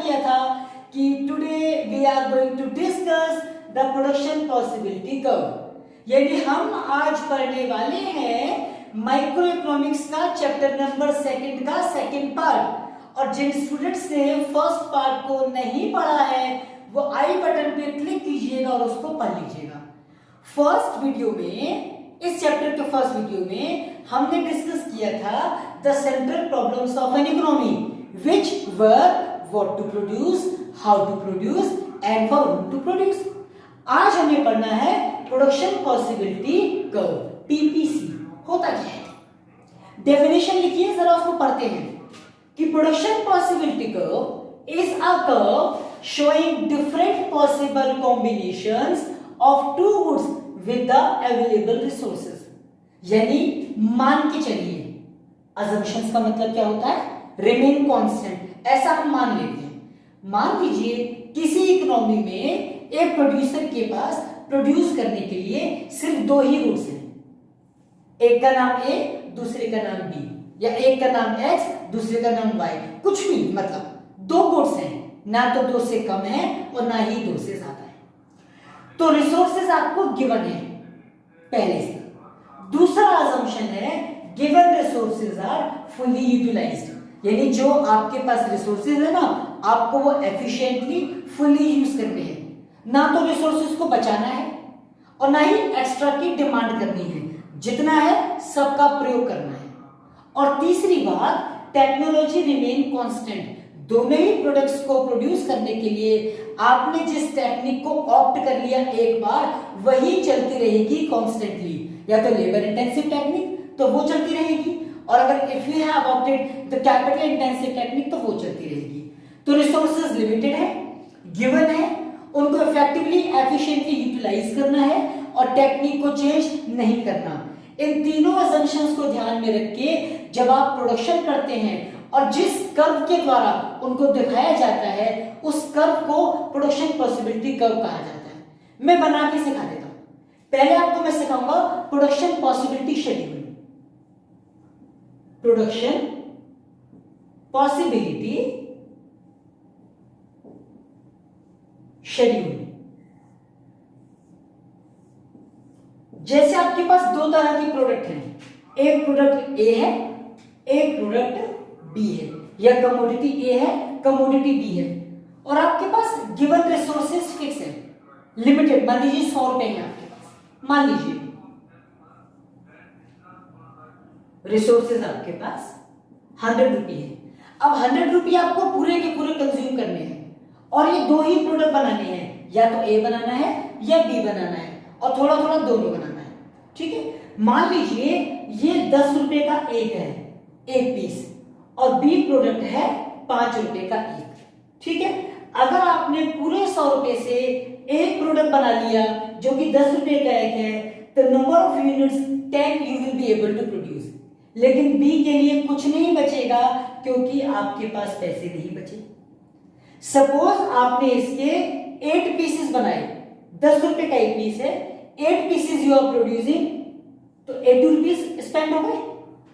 किया था कि today we are going to discuss the production possibility curve. यानी हम आज पढ़ने वाले हैं माइक्रो इकोनॉमिक्स का चैप्टर नंबर 2 का सेकंड पार्ट। और जिन स्टूडेंट्स ने फर्स्ट पार्ट को नहीं पढ़ा है वो आई बटन पे क्लिक कीजिएगा और उसको पढ़ लीजिएगा। फर्स्ट वीडियो में, इस चैप्टर के फर्स्ट वीडियो में हमने डिस्कस किया था the central problems of an economy which were what to produce, how to produce and for whom to produce. आज हमें पढ़ना है प्रोडक्शन पॉसिबिलिटी कर्व, पीपीसी। होता क्या है, डेफिनेशन लिखिए जरा, उसको पढ़ते हैं कि production possibility curve is a curve showing different possible combinations of two goods with the available resources. यानी मान के चलिए, अजम्पशंस का मतलब क्या होता है, रिमेन कांस्टेंट, ऐसा हम मान लेते हैं। मान लीजिए किसी इकोनॉमी में एक प्रोड्यूसर के पास प्रोड्यूस करने के लिए सिर्फ दो ही गुड्स हैं, एक का नाम ए, दूसरे का नाम बी, या एक का नाम एक्स, दूसरे का नाम वाई, कुछ भी, मतलब दो गुड्स हैं, ना तो दो से कम है और ना ही दो से ज्यादा है। तो रिसोर्सेज आपको गिवन है पहले से। दूसरा अजम्पशन है given resources are fully utilised, यानी जो आपके पास रिसोर्सेज है ना, आपको वो एफिशिएंटली फुली यूज करने हैं, ना तो रिसोर्सेज को बचाना है और ना ही एक्स्ट्रा की डिमांड करनी है, जितना है सबका प्रयोग करना है। और तीसरी बात, टेक्नोलॉजी रिमेन कांस्टेंट। दोनों ही प्रोडक्ट्स को प्रोड्यूस करने के लिए आपने जिस टेक्निक को ऑप्ट कर लिया एक बार, वही चलती रहेगी कॉन्स्टेंटली। या तो लेबर इंटेंसिव टेक्निक तो वो चलती रहेगी, और अगर if you have opted the capital intensive technique तो वो चलती रहेगी। तो रिसोर्सेज लिमिटेड है, गिवन है, उनको इफेक्टिवली एफिशिएंटली यूटिलाइज करना है और टेक्निक को चेंज नहीं करना। इन तीनों असम्पशंस को ध्यान में रख के जब आप प्रोडक्शन करते हैं और जिस कर्व के द्वारा उनको दिखाया जाता है, उस कर्व को प्रोडक्शन पॉसिबिलिटी कर्व कहा जाता है। मैं बना के सिखा देता हूं। पहले आपको मैं सिखाऊंगा production possibility schedule. Production possibility schedule. जैसे आपके पास दो तरह के प्रोडक्ट हैं, एक प्रोडक्ट ए है, एक प्रोडक्ट बी है, या कमोडिटी ए है, कमोडिटी बी है, और आपके पास गिवन रिसोर्सेज फिक्स है, लिमिटेड। मान लीजिए 100 रुपए हैं आपके पास, मान लीजिए रिसोर्सेज आपके पास 100 रुपये है। अब 100 रुपये आपको पूरे के पूरे कंज्यूम करने हैं और ये दो ही प्रोडक्ट बनाने हैं, या तो ए बनाना है या बी बनाना है, और थोड़ा थोड़ा दोनों बनाना है। ठीक है, मान लीजिए ये 10 रुपए का एक है, एक पीस, और बी प्रोडक्ट है 5 रुपए का एक। ठीक है, अगर आपने पूरे 100 रुपए से एक प्रोडक्ट बना लिया जो कि 10 रुपए का एक है, तो number of units 10 you will be able to produce. लेकिन बी के लिए कुछ नहीं बचेगा क्योंकि आपके पास पैसे नहीं बचे। सपोज आपने इसके 8 पीसेस बनाए, 10 रुपए का एक पीस है, 8 पीसेस यू आर प्रोड्यूसिंग, तो 80 रुपीज स्पेंड हो गए।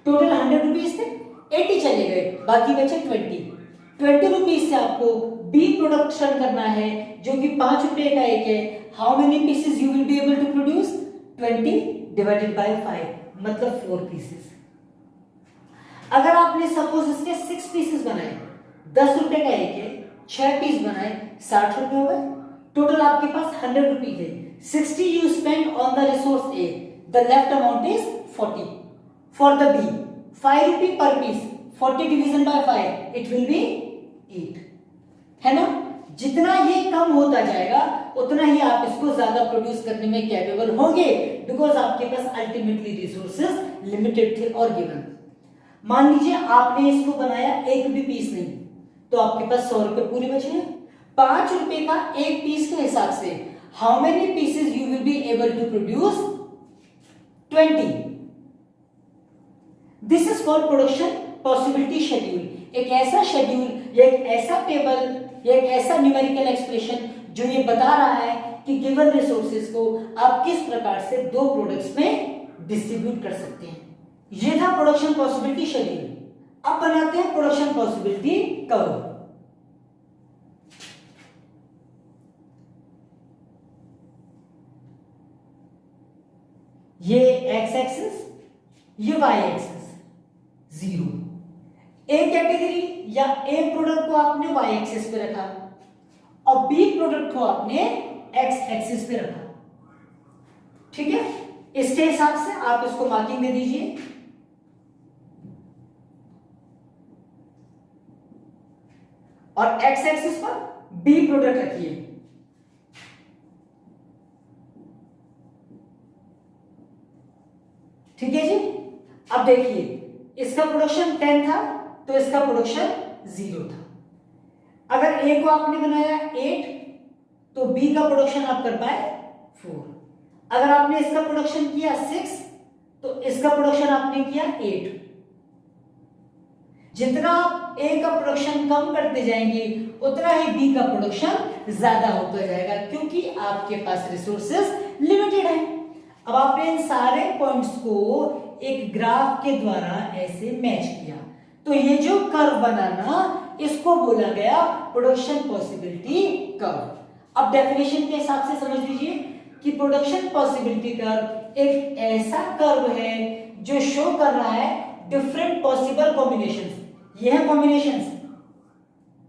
टोटल 100 रुपीज थे, 80 चले गए, बाकी बचे 20 रुपीज से आपको बी प्रोडक्शन करना है जो कि 5 रुपए का एक है। How many pieces you will be able to produce, 20 divided by 5, मतलब 4 पीसेस। अगर आपने सपोज इसके 6 पीसेस बनाए, 10 रुपए का एक है, 6 पीस बनाए, 60 रुपए हो गए। टोटल आपके पास 100 रुपीज है। 60 you spend on the resource A, the left amount is 40. For the B, 5 rupee per piece, 40 division by 5, it will be 8. है ना? जितना ये कम होता जाएगा उतना ही आप इसको ज्यादा प्रोड्यूस करने में कैपेबल होंगे, बिकॉज आपके पास अल्टीमेटली रिसोर्सेज लिमिटेड थे और गिवन। मान लीजिए आपने इसको बनाया, एक भी पीस नहीं, तो आपके पास 100 रुपए पूरे बचे हैं। 5 रुपए का एक पीस के हिसाब से how many pieces you will be able to produce, 20। This is called production possibility schedule. एक ऐसा शेड्यूल या एक ऐसा टेबल या एक ऐसा न्यूमेरिकल एक्सप्रेशन जो ये बता रहा है कि गिवन रिसोर्सेज को आप किस प्रकार से दो प्रोडक्ट्स में डिस्ट्रीब्यूट कर सकते हैं। ये था प्रोडक्शन पॉसिबिलिटी शेड्यूल। अब बनाते हैं प्रोडक्शन पॉसिबिलिटी कर्व। ये एक्स एक्सिस, ये वाई एक्सिस, 0। ए कैटेगरी या ए प्रोडक्ट को आपने वाई एक्सिस पे रखा और बी प्रोडक्ट को आपने एक्स एक्सिस पे रखा। ठीक है, इसके हिसाब से आप इसको मार्किंग दे दीजिए। और एक्स एक्सिस पर बी प्रोडक्ट रखिए। ठीक है जी। अब देखिए, इसका प्रोडक्शन 10 था तो इसका प्रोडक्शन 0 था। अगर ए को आपने बनाया 8 तो बी का प्रोडक्शन आप कर पाए 4। अगर आपने इसका प्रोडक्शन किया 6 तो इसका प्रोडक्शन आपने किया 8। जितना आप ए का प्रोडक्शन कम करते जाएंगे उतना ही बी का प्रोडक्शन ज्यादा होता जाएगा, क्योंकि आपके पास रिसोर्सेज लिमिटेड है। अब आपने इन सारे पॉइंट्स को एक ग्राफ के द्वारा ऐसे मैच किया तो ये जो कर्व बनाना, इसको बोला गया प्रोडक्शन पॉसिबिलिटी कर्व। अब डेफिनेशन के हिसाब से समझ लीजिए कि प्रोडक्शन पॉसिबिलिटी कर्व एक ऐसा कर्व है जो शो कर रहा है डिफरेंट पॉसिबल कॉम्बिनेशंस। ये है कॉम्बिनेशंस,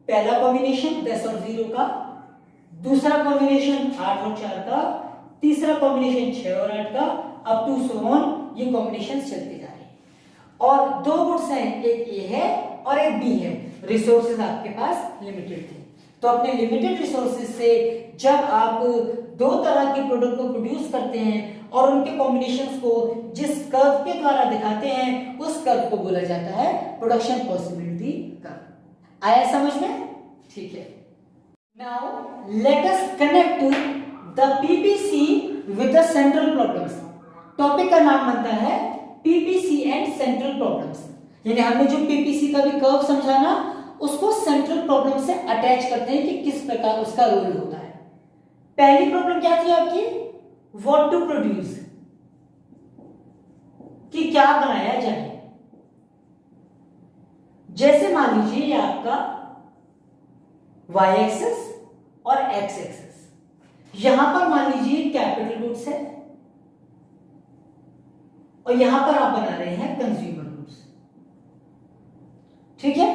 पहला कॉम्बिनेशन 10 और 0 का, दूसरा कॉम्बिनेशन 8 और 4 का, तीसरा कॉम्बिनेशन 6 और 8 का, अप टू सो ऑन। ये कॉम्बिनेशंस चलते जा रहे हैं और दो गुड्स हैं, एक ए है और एक बी है। रिसोर्सेज आपके पास लिमिटेड थे, तो अपने लिमिटेड रिसोर्सेज से जब आप दो तरह के प्रोडक्ट को प्रोड्यूस करते हैं और उनके कॉम्बिनेशंस को जिस कर्व के द्वारा दिखाते हैं उस कर्व को बोला जाता है प्रोडक्शन पॉसिबिलिटी कर्व। आया समझ में? ठीक है। Now let us connect the PPC with the central problems. Topic का नाम बनता है पीपीसी एंड सेंट्रल प्रॉब्लम्स, यानी हमने जो पीपीसी का भी कर्व समझा ना, उसको सेंट्रल प्रॉब्लम से अटैच करते हैं कि किस प्रकार उसका रोल होता है। पहली प्रॉब्लम क्या थी आपकी? व्हाट टू प्रोड्यूस, कि क्या बनाया जाए। जैसे मान लीजिए ये आपका वाई एक्सिस और एक्स एक्सिस, यहां पर मान लीजिए कैपिटल गुड्स है और यहां पर आप बना रहे हैं कंज्यूमर गुड्स। ठीक है,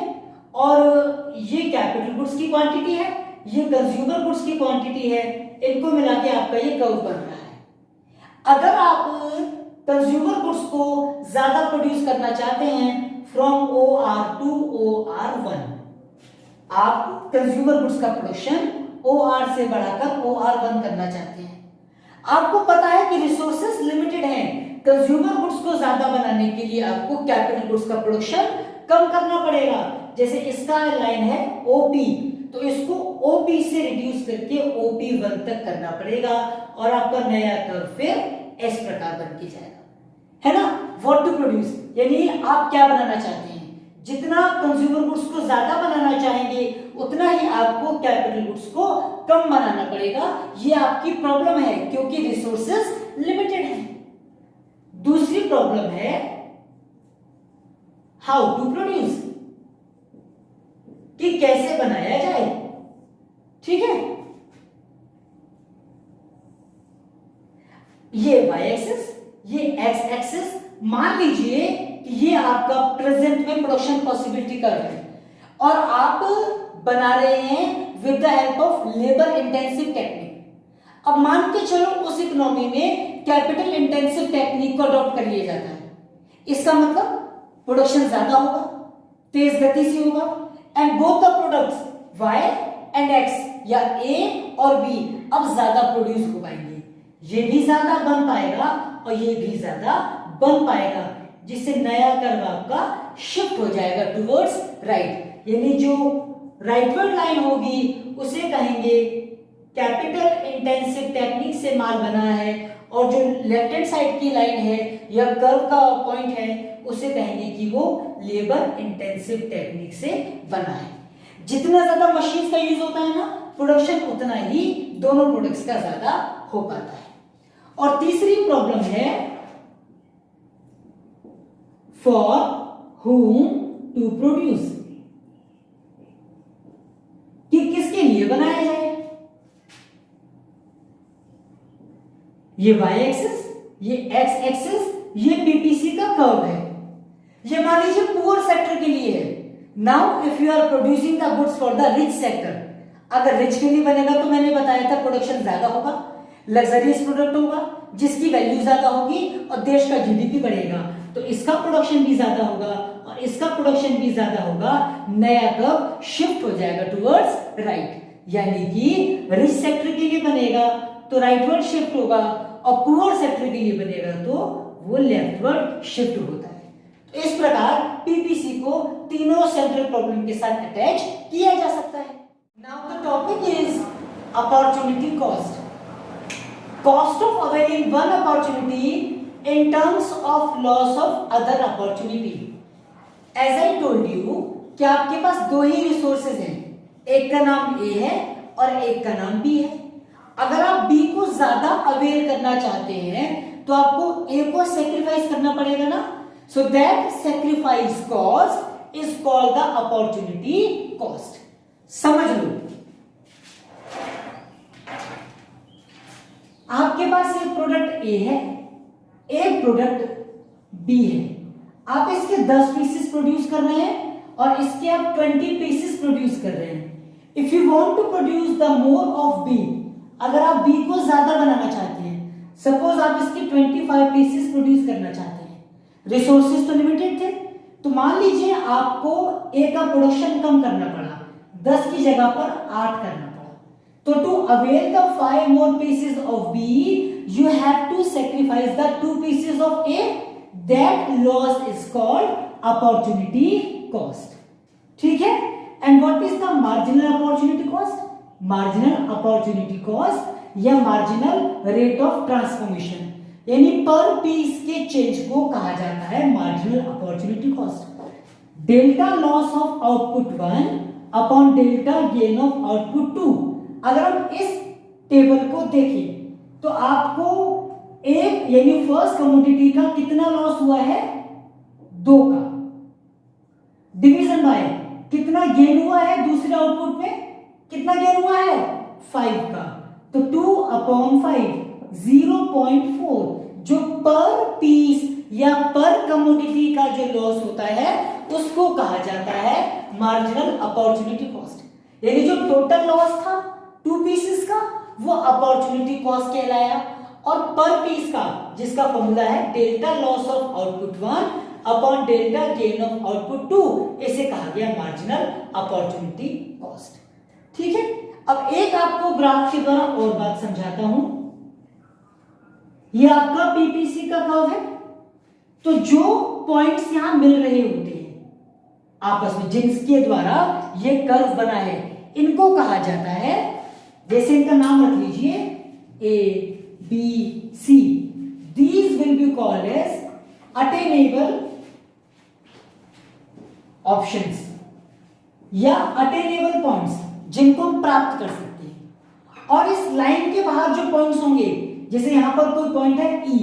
और ये कैपिटल गुड्स की क्वांटिटी है, ये कंज्यूमर गुड्स की क्वांटिटी है, इनको मिला के आपका ये कर्व बन रहा है। अगर आप कंज्यूमर गुड्स को ज्यादा प्रोड्यूस करना चाहते हैं फ्रॉम OR टू OR1, आप कंज्यूमर गुड्स का प्रोडक्शन OR से बढ़ाकर OR1 करना चाहते हैं। आपको पता है कि रिसोर्सेस लिमिटेड हैं, कंज्यूमर गुड्स को ज्यादा बनाने के लिए आपको कैपिटल गुड्स का प्रोडक्शन कम करना पड़ेगा। जैसे इसका लाइन है OP, तो इसको OP से रिड्यूस करके OP1 तक करना पड़ेगा और आपका नया कर्व फिर इस प्रकार बन के जाएगा, है ना। व्हाट टू प्रोड्यूस यानी आप क्या बनाना चाहते हैं, जितना कंज्यूमर गुड्स को ज्यादा बनाना चाहेंगे उतना ही आपको कैपिटल गुड्स को कम बनाना पड़ेगा। ये आपकी प्रॉब्लम है क्योंकि रिसोर्सेस लिमिटेड है। दूसरी प्रॉब्लम है हाउ टू प्रोड्यूस, कि कैसे बनाया जाए। ठीक है, ये वाई एक्सिस, ये एक्स एक्सिस, मान लीजिए कि ये आपका प्रेजेंट में प्रोडक्शन पॉसिबिलिटी कर्व है और आप बना रहे हैं with the help of labour intensive technique. अब मान के चलो उस इकोनॉमी में कैपिटल इंटेंसिव टेक्निक को अडॉप्ट कर लिया जाता है, इसका मतलब प्रोडक्शन ज्यादा होगा, तेज गति से होगा, and both the products Y and X या ए और बी अब ज्यादा प्रोड्यूस हो पाएंगे। ये भी ज्यादा बन पाएगा और ये भी ज्यादा बन पाएगा, जिससे नया कर्व आपका शिफ्ट हो जाएगा टुवर्ड्स राइट। यानी जो राइटवर्ड लाइन होगी उसे कहेंगे कैपिटल इंटेंसिव टेक्निक से माल बना है, और जो लेफ्ट हैंड साइड की लाइन है या कर्व का पॉइंट है उसे कहेंगे कि वो लेबर इंटेंसिव टेक्निक से बना है। जितना ज्यादा मशीन का यूज होता है ना, प्रोडक्शन उतना ही दोनों प्रोडक्ट्स का ज्यादा हो पाता है। और तीसरी प्रॉब्लम है फॉर whom टू प्रोड्यूस, कि किसके लिए बनाया जाए। ये वाई एक्सिस, ये एक्स एक्सिस, ये पीपीसी का कर्व है। ये मान लीजिए पुअर सेक्टर के लिए है। Now if you are producing the goods for the rich sector, अगर रिच के लिए बनेगा तो मैंने बताया था प्रोडक्शन ज्यादा होगा, लग्जरियस प्रोडक्ट होगा जिसकी वैल्यू ज्यादा होगी और देश का जीडीपी बढ़ेगा, तो इसका प्रोडक्शन भी ज्यादा होगा और इसका प्रोडक्शन भी ज्यादा होगा। नया कर्व शिफ्ट हो जाएगा टुवर्ड्स राइट, यानी कि रिच सेक्टर के लिए बनेगा तो राइटवर्ड शिफ्ट होगा और पुअर सेक्टर के लिए बनेगा तो वो लेफ्टवर्ड शिफ्ट होता है। तो इस प्रकार पीपीसी को तीनों सेंट्रल प्रॉब्लम के साथ अटैच किया जा सकता है। Now the topic is opportunity cost. Cost of availing one opportunity in terms of loss of other opportunity. As I told you कि आपके पास दो ही रिसोर्सेज हैं, एक का नाम A है और एक का नाम B है। अगर आप B को ज्यादा अवेल करना चाहते हैं तो आपको A को सेक्रीफाइस करना पड़ेगा ना। So that sacrifice cost is called the opportunity cost. समझ लो, आपके पास एक प्रोडक्ट ए है, एक प्रोडक्ट बी है। आप इसके 10 पीसेस प्रोड्यूस कर रहे हैं और इसके आप 20 पीसेस प्रोड्यूस कर रहे हैं। If you want to produce the more of B, अगर आप बी को ज्यादा बनाना चाहते हैं, सपोज आप इसके 25 पीसेस प्रोड्यूस करना चाहते हैं, रिसोर्सेज तो लिमिटेड थे, तो मान लीजिए आपको ए का प्रोडक्शन कम करना पड़ा, 10 की जगह पर 8 करना पड़ा। So to avail the 5 more pieces of B, you have to sacrifice the 2 pieces of A. That loss is called opportunity cost. ठीक है? And what is the marginal opportunity cost? Marginal opportunity cost या marginal rate of transformation, यानी पर piece के change को कहा जाता है marginal opportunity cost. Delta loss of output 1 upon delta gain of output 2. अगर हम इस टेबल को देखें तो आपको एक यानी फर्स्ट कमोडिटी का कितना लॉस हुआ है, 2 का, डिवीजन बाय कितना गेन हुआ है, दूसरे आउटपुट में कितना गेन हुआ है, 5 का, तो 2/5 0.4 जो पर पीस या पर कमोडिटी का जो लॉस होता है उसको कहा जाता है मार्जिनल अपॉर्चुनिटी कॉस्ट। यानी जो टोटल लॉस था 2 पीसेस का वो अपॉर्चुनिटी कॉस्ट कहलाया और पर पीस का जिसका फॉर्मूला है delta loss of output 1 upon delta gain of output 2, इसे कहा गया मार्जिनल अपॉर्चुनिटी कॉस्ट। ठीक है, अब एक आपको ग्राफ के द्वारा और बात समझाता हूं। ये आपका पीपीसी का कर्व है, तो जो पॉइंट्स यहां मिल रहे होते हैं आपस में जिनके द्वारा ये कर्व बना है, इनको कहा जाता है, जैसे इनका नाम रख लीजिए A B C, these will be called as attainable options या अटेनेबल पॉइंट्स, जिनको हम प्राप्त कर सकते हैं। और इस लाइन के बाहर जो पॉइंट्स होंगे, जैसे यहां पर कोई पॉइंट है ई,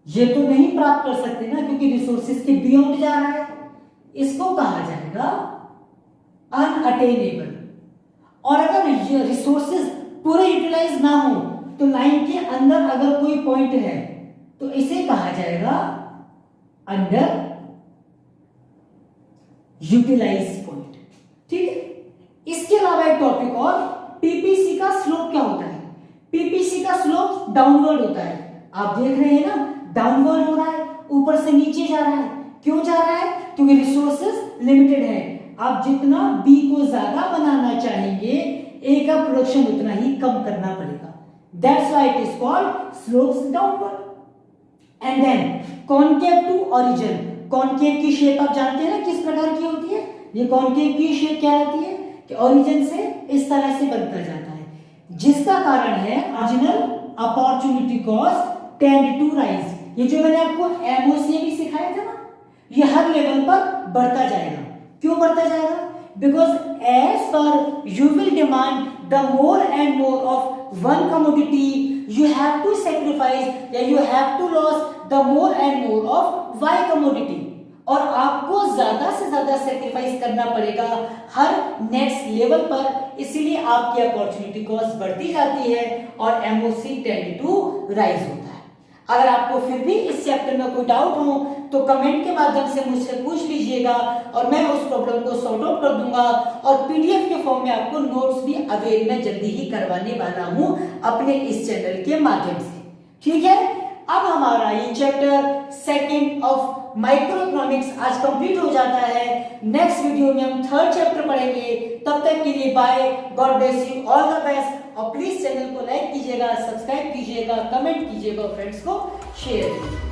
ये तो नहीं प्राप्त कर सकते ना क्योंकि रिसोर्सेज के बियॉन्ड जा रहा है, इसको कहा जाएगा अनअटेनेबल। और अगर ये रिसोर्सेज पूरे यूटिलाइज ना हो तो लाइन के अंदर अगर कोई पॉइंट है तो इसे कहा जाएगा अंडर यूटिलाइज पॉइंट। ठीक है, इसके अलावा एक टॉपिक और, पीपीसी का स्लोप क्या होता है? पीपीसी का स्लोप डाउनवर्ड होता है। आप देख रहे हैं ना, डाउनवर्ड हो रहा है, ऊपर से नीचे जा रहा है। क्यों जा रहा है? क्योंकि रिसोर्सेज लिमिटेड है। आप जितना बी को ज्यादा बनाना चाहेंगे, ए का प्रोडक्शन उतना ही कम करना पड़ेगा। That's why it is called slopes downward. And then concave to origin, concave की शेप आप जानते हैं ना किस प्रकार की होती है? ये कॉनकेव की शेप क्या रहती है कि ओरिजिन से इस तरह से बनता जाता है, जिसका कारण है marginal opportunity cost tend to rise. ये जो मैंने आपको एमओसी भी सिखाया था ना, ये हर लेवल पर बढ़ता जाएगा। क्यों बढ़ता जाएगा? Because as per you will demand the more and more of one commodity, you have to sacrifice या you have to loss the more and more of Y commodity, और आपको ज्यादा से ज्यादा सेक्रीफाइस करना पड़ेगा हर नेक्स्ट लेवल पर। इसीलिए आपकी अपॉर्चुनिटी कॉस्ट बढ़ती जाती है और एमओसी टेंड टू राइज होता है। अगर आपको फिर भी इस चैप्टर में कोई डाउट हो तो कमेंट के माध्यम से मुझसे पूछ लीजिएगा और मैं उस प्रॉब्लम को सॉर्ट आउट कर दूंगा और पीडीएफ के फॉर्म में आपको नोट्स भी अवेल में जल्दी ही करवाने वाला हूं अपने इस चैनल के माध्यम से। ठीक है, अब हमारा ये chapter second of micro economics आज कंप्लीट हो जाता है। नेक्स्ट वीडियो में हम थर्ड चैप्टर पढ़ेंगे। तब तक के लिए bye, God bless you, all the best. और प्लीज चैनल को लाइक कीजिएगा, सब्सक्राइब कीजिएगा, कमेंट कीजिएगा और फ्रेंड्स को शेयर कीजिएगा।